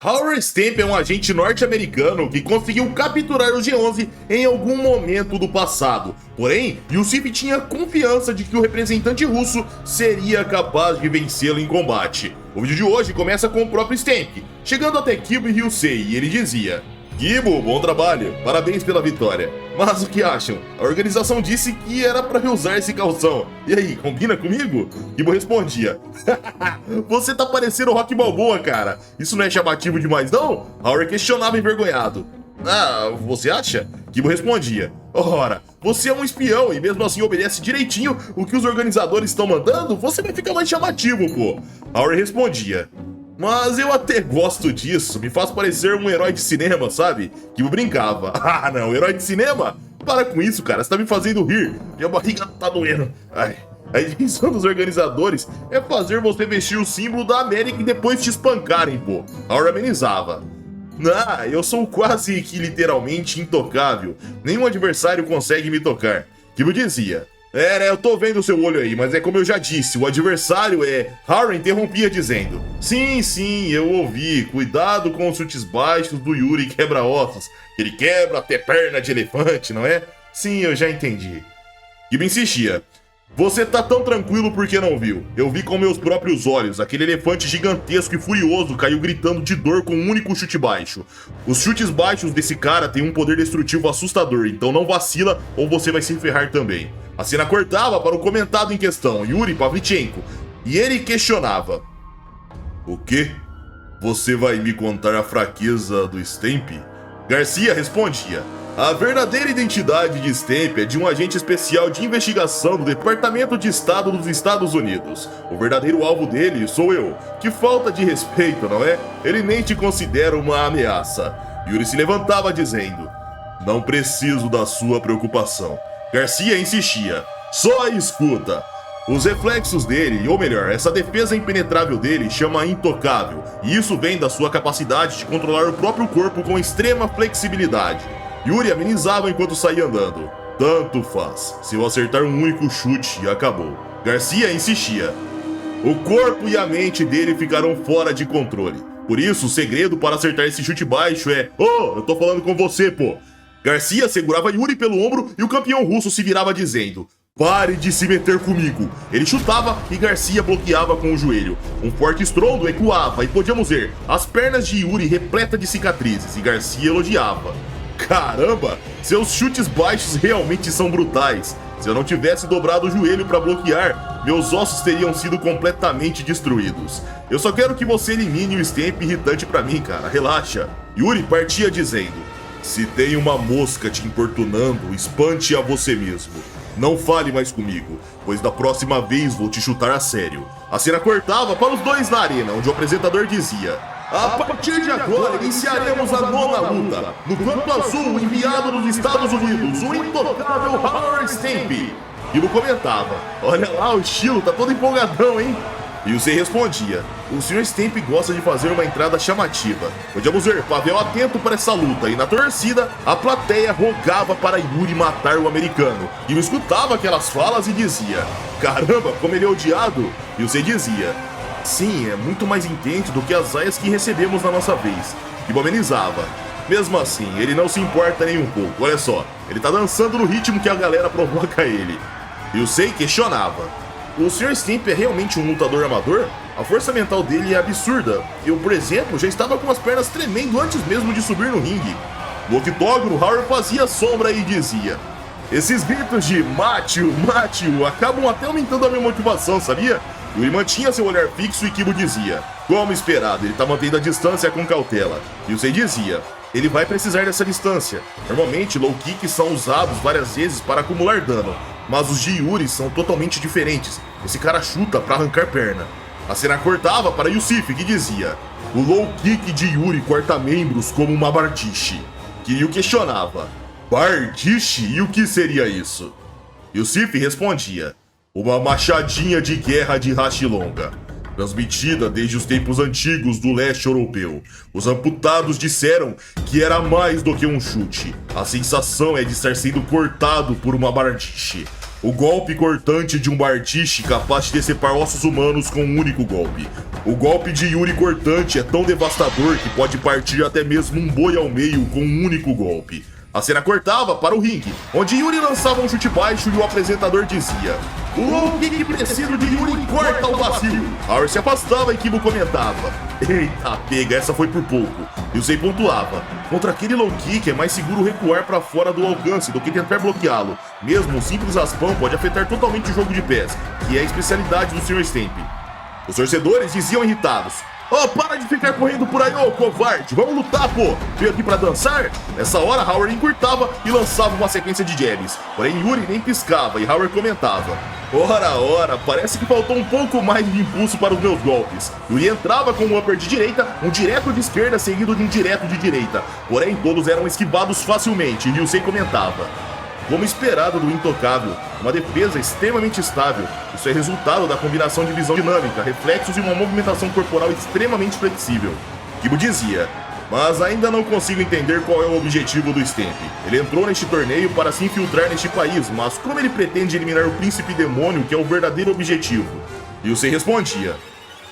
Howard Stamp é um agente norte-americano que conseguiu capturar o G11 em algum momento do passado. Porém, Yusif tinha confiança de que o representante russo seria capaz de vencê-lo em combate. O vídeo de hoje começa com o próprio Stamp, chegando até Kibo e Ryusei, e ele dizia: "Kibo, bom trabalho, parabéns pela vitória. Mas o que acham? A organização disse que era pra reusar esse calção. E aí, combina comigo?" Kibo respondia: "Você tá parecendo o Rock Balboa, cara. Isso não é chamativo demais, não?" Howard questionava envergonhado. "Ah, você acha?" Kibo respondia: "Ora, você é um espião e mesmo assim obedece direitinho o que os organizadores estão mandando, você vai ficar mais chamativo, pô." Howard respondia: "Mas eu até gosto disso, me faz parecer um herói de cinema, sabe?" Kibo brincava: "Ah não, herói de cinema? Para com isso, cara, você tá me fazendo rir, minha barriga tá doendo." Ai. A intenção dos organizadores é fazer você vestir o símbolo da América e depois te espancarem, pô. Howard amenizava: "Ah, eu sou quase que literalmente intocável, nenhum adversário consegue me tocar." Kibo dizia: "É, eu tô vendo o seu olho aí, mas é como eu já disse, o adversário é..." Howard interrompia dizendo: Sim, eu ouvi, cuidado com os chutes baixos do Yuri quebra-ossos, ele quebra até perna de elefante, não é?" "Sim, eu já entendi." Kibo insistia: "Você tá tão tranquilo porque não viu. Eu vi com meus próprios olhos, aquele elefante gigantesco e furioso caiu gritando de dor com um único chute baixo. Os chutes baixos desse cara têm um poder destrutivo assustador, então não vacila ou você vai se ferrar também." A cena cortava para o comentado em questão, Yuri Pavlichenko, e ele questionava: "O quê? Você vai me contar a fraqueza do Stamp?" Garcia respondia: "A verdadeira identidade de Stamp é de um agente especial de investigação do Departamento de Estado dos Estados Unidos. O verdadeiro alvo dele sou eu. Que falta de respeito, não é? Ele nem te considera uma ameaça." Yuri se levantava dizendo: "Não preciso da sua preocupação." Garcia insistia: "Só escuta. Os reflexos dele, ou melhor, essa defesa impenetrável dele chama intocável, e isso vem da sua capacidade de controlar o próprio corpo com extrema flexibilidade." Yuri amenizava enquanto saía andando: "Tanto faz, se eu acertar um único chute, acabou." Garcia insistia: "O corpo e a mente dele ficarão fora de controle. Por isso, o segredo para acertar esse chute baixo é... Oh, eu tô falando com você, pô." Garcia segurava Yuri pelo ombro e o campeão russo se virava dizendo: "Pare de se meter comigo." Ele chutava e Garcia bloqueava com o joelho. Um forte estrondo ecoava e podíamos ver as pernas de Yuri repletas de cicatrizes, e Garcia elogiava: "Caramba, seus chutes baixos realmente são brutais. Se eu não tivesse dobrado o joelho para bloquear, meus ossos teriam sido completamente destruídos. Eu só quero que você elimine o Stamp irritante pra mim, cara, relaxa." Yuri partia dizendo: "Se tem uma mosca te importunando, espante a você mesmo. Não fale mais comigo, pois da próxima vez vou te chutar a sério." A cena cortava para os dois na arena, onde o apresentador dizia: "A partir de agora iniciaremos a nona luta. No canto azul, enviado dos Estados Unidos, o intocável Howard Stamp." E no comentava: "Olha lá, o estilo tá todo empolgadão, hein?" E o Sei respondia: "O Sr. Stamp gosta de fazer uma entrada chamativa." Podíamos ver Pavel atento para essa luta, e na torcida, a plateia rogava para Yuri matar o americano. E eu escutava aquelas falas e dizia: "Caramba, como ele é odiado." E o Sei dizia: "Sim, é muito mais intenso do que as aias que recebemos na nossa vez." E amenizava: "Mesmo assim, ele não se importa nem um pouco, olha só, ele tá dançando no ritmo que a galera provoca ele." E o Sei questionava: "O Sr. Stamp é realmente um lutador amador? A força mental dele é absurda. Eu, por exemplo, já estava com as pernas tremendo antes mesmo de subir no ringue." No octógono, Howard fazia sombra e dizia: "Esses gritos de mate-o, mate-o acabam até aumentando a minha motivação, sabia?" Yuri mantinha seu olhar fixo e Kibo dizia: "Como esperado, ele tá mantendo a distância com cautela." E o Sei dizia: "Ele vai precisar dessa distância. Normalmente, low kicks são usados várias vezes para acumular dano, mas os de Yuri são totalmente diferentes. Esse cara chuta pra arrancar perna." A cena cortava para Yusif, que dizia: "O low kick de Yuri corta membros como uma bardiche." Kiryu questionava: "Bardiche? E o que seria isso?" Yusif respondia: "Uma machadinha de guerra de Hashilonga, transmitida desde os tempos antigos do leste europeu. Os amputados disseram que era mais do que um chute. A sensação é de estar sendo cortado por uma bardiche." O golpe cortante de um Bardiche capaz de decepar ossos humanos com um único golpe. O golpe de Yuri cortante é tão devastador que pode partir até mesmo um boi ao meio com um único golpe. A cena cortava para o ringue, onde Yuri lançava um chute baixo e o apresentador dizia: "O low kick preciso de Yuri corta o vacilo." Howard se afastava e Kibo comentava: "Eita pega, essa foi por pouco." E o Sei pontuava: "Contra aquele low kick é mais seguro recuar para fora do alcance do que tentar bloqueá-lo. Mesmo um simples raspão pode afetar totalmente o jogo de pés, que é a especialidade do Sr. Stamp." Os torcedores diziam irritados: "Oh, para de ficar correndo por aí, ô covarde! Vamos lutar, pô! Veio aqui pra dançar?" Nessa hora, Howard encurtava e lançava uma sequência de jabs. Porém, Yuri nem piscava e Howard comentava: Ora, parece que faltou um pouco mais de impulso para os meus golpes." Yuri entrava com um upper de direita, um direto de esquerda seguido de um direto de direita. Porém, todos eram esquivados facilmente e Ryusei comentava: "Como esperado do Intocável, uma defesa extremamente estável. Isso é resultado da combinação de visão dinâmica, reflexos e uma movimentação corporal extremamente flexível." Kibo dizia: "Mas ainda não consigo entender qual é o objetivo do Stamp. Ele entrou neste torneio para se infiltrar neste país, mas como ele pretende eliminar o Príncipe Demônio, que é o verdadeiro objetivo?" E o Sei respondia: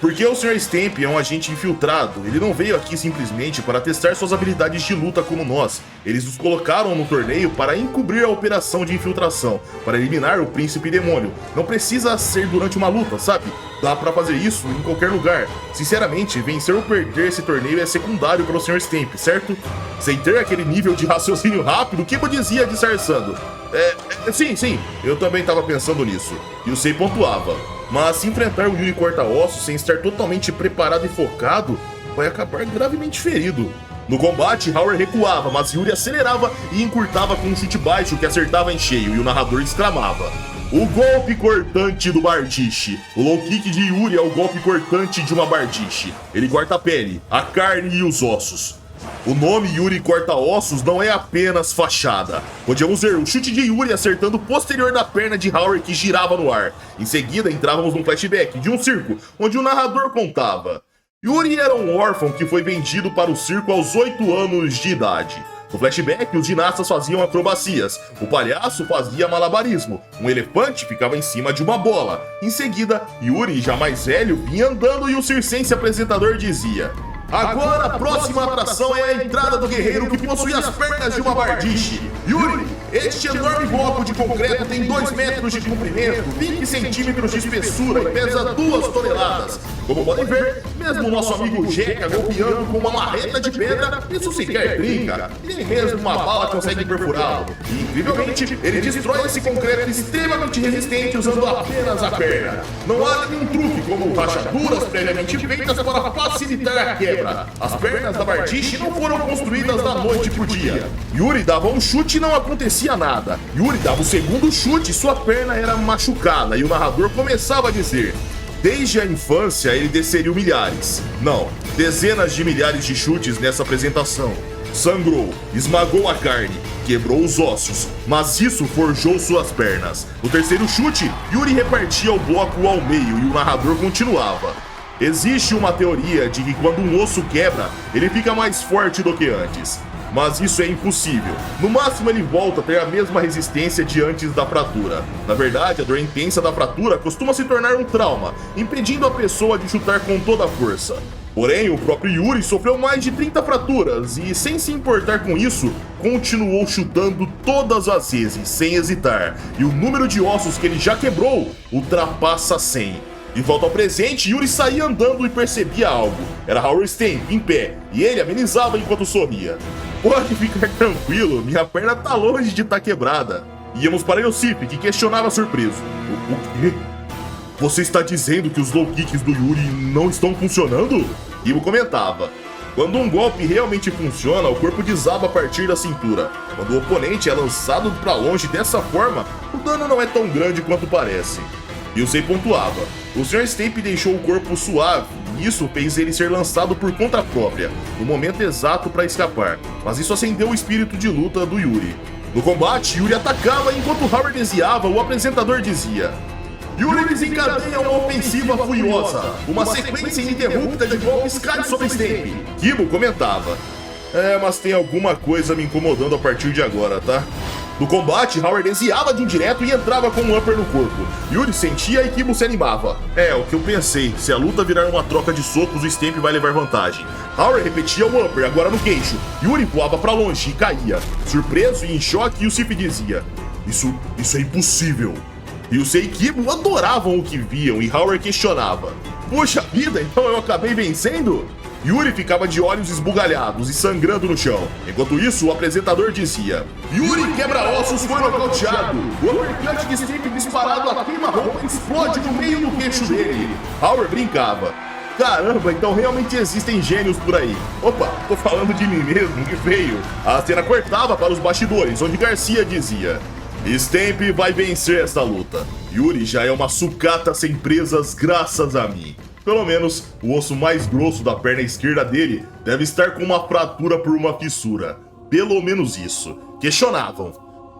"Porque o Sr. Stamp é um agente infiltrado, ele não veio aqui simplesmente para testar suas habilidades de luta como nós. Eles nos colocaram no torneio para encobrir a operação de infiltração, para eliminar o Príncipe Demônio. Não precisa ser durante uma luta, sabe? Dá pra fazer isso em qualquer lugar. Sinceramente, vencer ou perder esse torneio é secundário para o Sr. Stamp, certo?" Sem ter aquele nível de raciocínio rápido, Kibo dizia disfarçando: Sim, eu também tava pensando nisso." E o Sei pontuava: "Mas se enfrentar o Yuri corta-ossos sem estar totalmente preparado e focado, vai acabar gravemente ferido." No combate, Howard recuava, mas Yuri acelerava e encurtava com um chute baixo que acertava em cheio, e o narrador exclamava: "O golpe cortante do Bardiche." O low kick de Yuri é o golpe cortante de uma Bardiche. Ele corta a pele, a carne e os ossos. O nome Yuri corta-ossos não é apenas fachada. Podíamos ver o chute de Yuri acertando o posterior da perna de Howard que girava no ar. Em seguida, entrávamos num flashback de um circo, onde o narrador contava: "Yuri era um órfão que foi vendido para o circo aos 8 anos de idade. No flashback, os ginastas faziam acrobacias, o palhaço fazia malabarismo, um elefante ficava em cima de uma bola. Em seguida, Yuri, já mais velho, vinha andando e o circense apresentador dizia: Agora a próxima atração é a entrada do guerreiro que possui as pernas de uma Bardiche. Yuri, este enorme bloco de concreto tem 2 metros de comprimento, 20 centímetros de espessura e pesa 2 toneladas. Como podem ver, mesmo o nosso amigo Jeca golpeando com uma marreta de pedra, isso sequer trinca. Nem mesmo uma bala consegue perfurá-lo. E, incrivelmente, ele destrói esse concreto extremamente resistente usando apenas a perna. Não há nenhum truque como rachaduras previamente feitas para facilitar a quebra. As pernas da Bardiche não foram construídas da noite pro dia. Yuri dava um chute e não acontecia nada. Yuri dava o segundo chute e sua perna era machucada, e o narrador começava a dizer: desde a infância ele desferiu milhares, não, dezenas de milhares de chutes nessa apresentação. Sangrou, esmagou a carne, quebrou os ossos, mas isso forjou suas pernas. No terceiro chute, Yuri repartia o bloco ao meio e o narrador continuava: existe uma teoria de que quando um osso quebra, ele fica mais forte do que antes. Mas isso é impossível. No máximo ele volta a ter a mesma resistência de antes da fratura. Na verdade, a dor intensa da fratura costuma se tornar um trauma, impedindo a pessoa de chutar com toda a força. Porém, o próprio Yuri sofreu mais de 30 fraturas e, sem se importar com isso, continuou chutando todas as vezes, sem hesitar. E o número de ossos que ele já quebrou ultrapassa 100. De volta ao presente, Yuri saía andando e percebia algo. Era Howard Stamp, em pé, e ele amenizava enquanto sorria. Pode ficar tranquilo, minha perna tá longe de estar quebrada. Íamos para Yosif, que questionava surpreso. O quê? Você está dizendo que os low kicks do Yuri não estão funcionando? Ibo comentava: quando um golpe realmente funciona, o corpo desaba a partir da cintura. Quando o oponente é lançado para longe dessa forma, o dano não é tão grande quanto parece. Yusei pontuava: o Sr. Stamp deixou o corpo suave, e isso fez ele ser lançado por conta própria, no momento exato para escapar, mas isso acendeu o espírito de luta do Yuri. No combate, Yuri atacava enquanto Howard desviava, o apresentador dizia: Yuri desencadeia uma ofensiva furiosa, uma sequência ininterrupta de golpes cai sobre Stamp. Kibo comentava: mas tem alguma coisa me incomodando a partir de agora, tá? No combate, Howard desviava de um direto e entrava com um upper no corpo. Yuri sentia e Kibo se animava. É, o que eu pensei, se a luta virar uma troca de socos, o Stamp vai levar vantagem. Howard repetia o upper, agora no queixo. Yuri voava pra longe e caía. Surpreso e em choque, Yusuf dizia: Isso é impossível. Yusei e Kibo adoravam o que viam e Howard questionava: Puxa vida, então eu acabei vencendo? Yuri ficava de olhos esbugalhados e sangrando no chão. Enquanto isso, o apresentador dizia: Yuri quebra-ossos foi nocauteado. O uppercut de Stamp disparado a queima-roupa explode no meio do queixo dele. Howard brincava: Caramba, então realmente existem gênios por aí. Opa, tô falando de mim mesmo, que feio. A cena cortava para os bastidores, onde Garcia dizia: Stamp vai vencer esta luta. Yuri já é uma sucata sem presas graças a mim. Pelo menos, o osso mais grosso da perna esquerda dele deve estar com uma fratura por uma fissura. Pelo menos isso. Questionavam: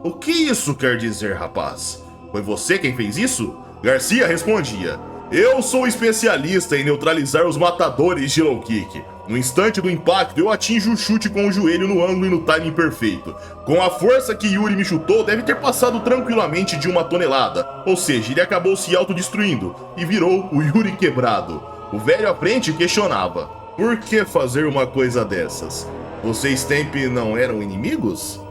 O que isso quer dizer, rapaz? Foi você quem fez isso? Garcia respondia: Eu sou especialista em neutralizar os matadores de low kick. No instante do impacto, eu atinjo o chute com o joelho no ângulo e no timing perfeito. Com a força que Yuri me chutou, deve ter passado tranquilamente de 1 tonelada. Ou seja, ele acabou se autodestruindo e virou o Yuri quebrado. O velho à frente questionava: Por que fazer uma coisa dessas? Você e Stamp não eram inimigos?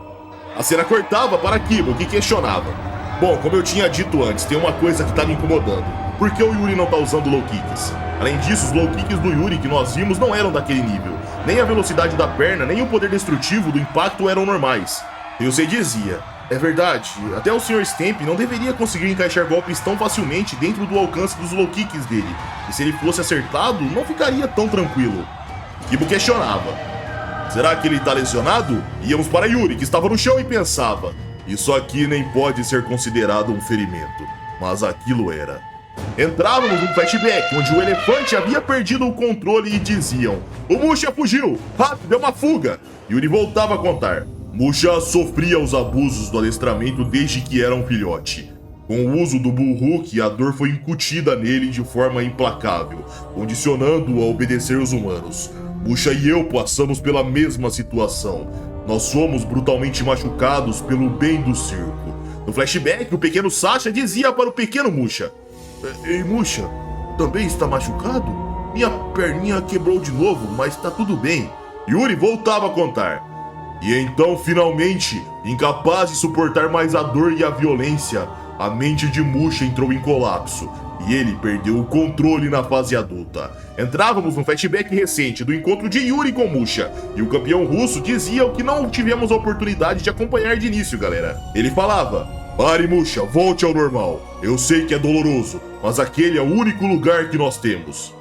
A cena cortava para Kibo, que questionava: Bom, como eu tinha dito antes, tem uma coisa que tá me incomodando. Por que o Yuri não tá usando low kicks? Além disso, os low kicks do Yuri que nós vimos não eram daquele nível. Nem a velocidade da perna, nem o poder destrutivo do impacto eram normais. Yusei dizia: É verdade, até o Sr. Stamp não deveria conseguir encaixar golpes tão facilmente dentro do alcance dos low kicks dele. E se ele fosse acertado, não ficaria tão tranquilo. Kibo questionava: Será que ele tá lesionado? Íamos para Yuri, que estava no chão e pensava: Isso aqui nem pode ser considerado um ferimento. Mas aquilo era. Entrávamos num flashback, onde o elefante havia perdido o controle e diziam: O Musha fugiu! Rápido, é uma fuga! Yuri voltava a contar: Musha sofria os abusos do adestramento desde que era um filhote. Com o uso do Bull Hook, a dor foi incutida nele de forma implacável, condicionando-o a obedecer os humanos. Musha e eu passamos pela mesma situação. Nós fomos brutalmente machucados pelo bem do circo. No flashback, o pequeno Sasha dizia para o pequeno Musha: Ei, Musha, também está machucado? Minha perninha quebrou de novo, mas tá tudo bem. Yuri voltava a contar: E então, finalmente, incapaz de suportar mais a dor e a violência, a mente de Musha entrou em colapso, e ele perdeu o controle na fase adulta. Entrávamos num flashback recente do encontro de Yuri com Musha, e o campeão russo dizia o que não tivemos a oportunidade de acompanhar de início, galera. Ele falava: Pare, Musha, volte ao normal. Eu sei que é doloroso, mas aquele é o único lugar que nós temos.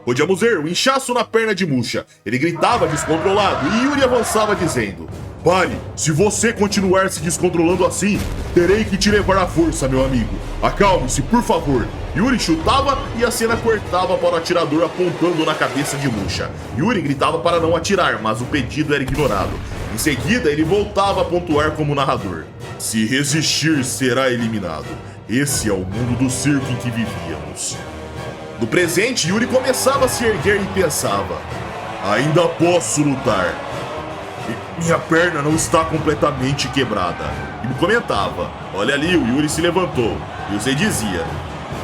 Podíamos ver o inchaço na perna de Musha. Ele gritava descontrolado e Yuri avançava dizendo: Pare, se você continuar se descontrolando assim, terei que te levar à força, meu amigo. Acalme-se, por favor. Yuri chutava e a cena cortava para o atirador apontando na cabeça de Musha. Yuri gritava para não atirar, mas o pedido era ignorado. Em seguida, ele voltava a pontuar como narrador: Se resistir, será eliminado. Esse é o mundo do circo em que vivíamos. No presente, Yuri começava a se erguer e pensava: Ainda posso lutar. Minha perna não está completamente quebrada. E comentava: Olha ali, o Yuri se levantou. E o Zé dizia: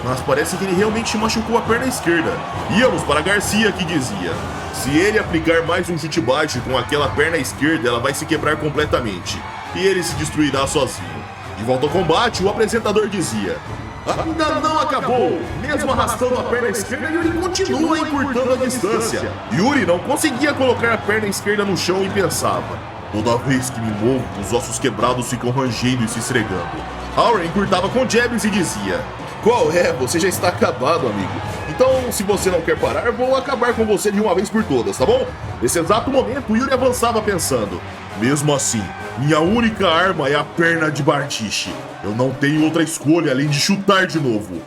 Mas parece que ele realmente machucou a perna esquerda. Íamos para Garcia, que dizia: Se ele aplicar mais um chute baixo com aquela perna esquerda, ela vai se quebrar completamente. E ele se destruirá sozinho. De volta ao combate, o apresentador dizia: Ainda não acabou! Mesmo arrastando a perna esquerda, Yuri continua encurtando a distância. Yuri não conseguia colocar a perna esquerda no chão e pensava: Toda vez que me movo, os ossos quebrados ficam rangendo e se esfregando. Howard encurtava com jabs e dizia: Qual é? Você já está acabado, amigo. Então, se você não quer parar, vou acabar com você de uma vez por todas, tá bom? Nesse exato momento, Yuri avançava pensando: Mesmo assim, minha única arma é a perna de Bartiche. Eu não tenho outra escolha além de chutar de novo.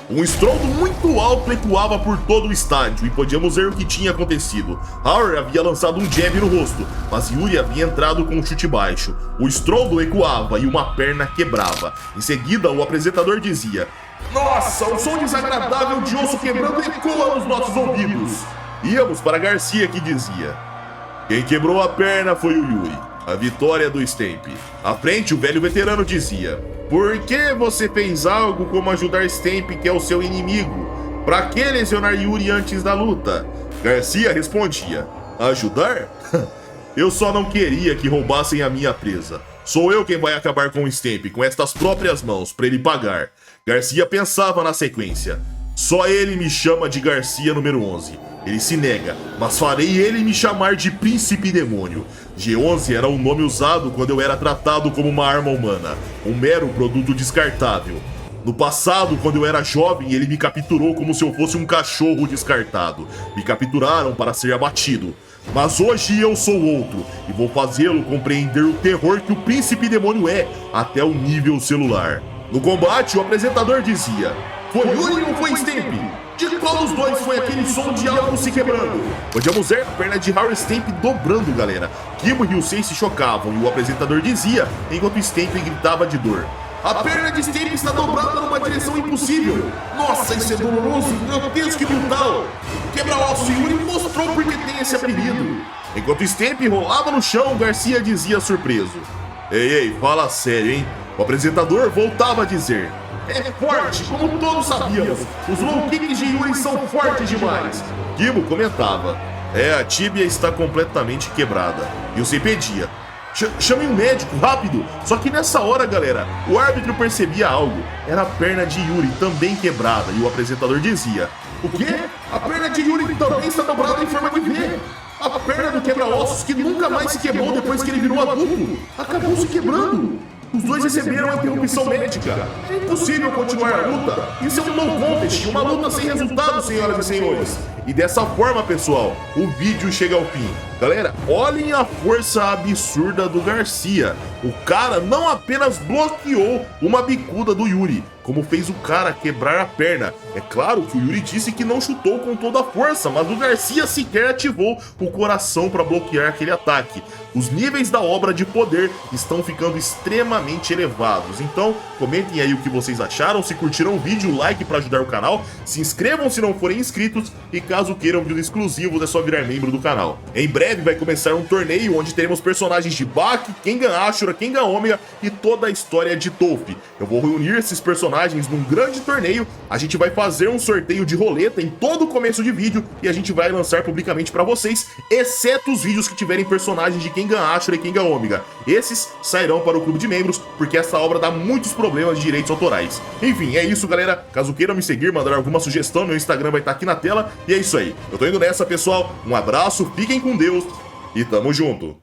Um estrondo muito alto ecoava por todo o estádio e podíamos ver o que tinha acontecido. Howard havia lançado um jab no rosto, mas Yuri havia entrado com um chute baixo. O estrondo ecoava e uma perna quebrava. Em seguida, o apresentador dizia: Nossa, o som desagradável de osso quebrando ecoa nos nossos ouvidos. Íamos para Garcia, que dizia: Quem quebrou a perna foi o Yuri. A vitória do Stamp. À frente, o velho veterano dizia: por que você fez algo como ajudar Stamp, que é o seu inimigo? Pra que lesionar Yuri antes da luta? Garcia respondia: ajudar? Eu só não queria que roubassem a minha presa. Sou eu quem vai acabar com o Stamp com estas próprias mãos, pra ele pagar. Garcia pensava na sequência. Só ele me chama de Garcia número 11. Ele se nega, mas farei ele me chamar de Príncipe Demônio. G11 era o nome usado quando eu era tratado como uma arma humana, um mero produto descartável. No passado, quando eu era jovem, ele me capturou como se eu fosse um cachorro descartado. Me capturaram para ser abatido. Mas hoje eu sou outro, e vou fazê-lo compreender o terror que o Príncipe Demônio é, até o nível celular. No combate, o apresentador dizia: foi Yuri ou foi Stamp? De qual dos dois foi aquele som de algo se quebrando? Podíamos ver a perna de Harry Stamp dobrando, galera. Kimo e Ryusei se chocavam, e o apresentador dizia, enquanto Stamp gritava de dor: a perna de Stamp está dobrada numa direção impossível. Nossa, isso é doloroso, meu Deus, que brutal. Quebra-ossos Yuri mostrou porque tem esse apelido. Enquanto Stamp rolava no chão, Garcia dizia surpreso: ei, fala sério, hein? O apresentador voltava a dizer: é forte, como todos sabíamos. Os low kicks de Yuri são fortes demais. Kimo comentava: a tíbia está completamente quebrada. E o pedia: chame um médico, rápido! Só que nessa hora, galera, o árbitro percebia algo. Era a perna de Yuri também quebrada. E o apresentador dizia: o quê? A perna de Yuri também está dobrada em forma de V. A perna do quebra-ossos, que nunca mais se quebrou depois que ele virou adulto, acabou se quebrando. Os dois receberam a interrupção médica. É impossível continuar a luta. Isso é um no contest, uma luta sem resultado, senhoras e senhores. E dessa forma, pessoal, o vídeo chega ao fim. Galera, olhem a força absurda do Garcia. O cara não apenas bloqueou uma bicuda do Yuri, como fez o cara quebrar a perna. É claro que o Yuri disse que não chutou com toda a força, mas o Garcia sequer ativou o coração para bloquear aquele ataque. Os níveis da obra de poder estão ficando extremamente elevados. Então, comentem aí o que vocês acharam. Se curtiram o vídeo, like para ajudar o canal. Se inscrevam se não forem inscritos. E caso queiram vídeos exclusivos, é só virar membro do canal. Em breve vai começar um torneio onde teremos personagens de Baki, Kengan Ashura, Kengan Omega e toda a história de Toph. Eu vou reunir esses personagens num grande torneio. A gente vai fazer um sorteio de roleta em todo o começo de vídeo e a gente vai lançar publicamente para vocês, exceto os vídeos que tiverem personagens de Kengan Ashura e Kengan Omega. Esses sairão para o clube de membros, porque essa obra dá muitos problemas de direitos autorais. Enfim, é isso, galera. Caso queiram me seguir, mandar alguma sugestão, meu Instagram vai estar aqui na tela. E é isso aí. Eu tô indo nessa, pessoal. Um abraço, fiquem com Deus e tamo junto.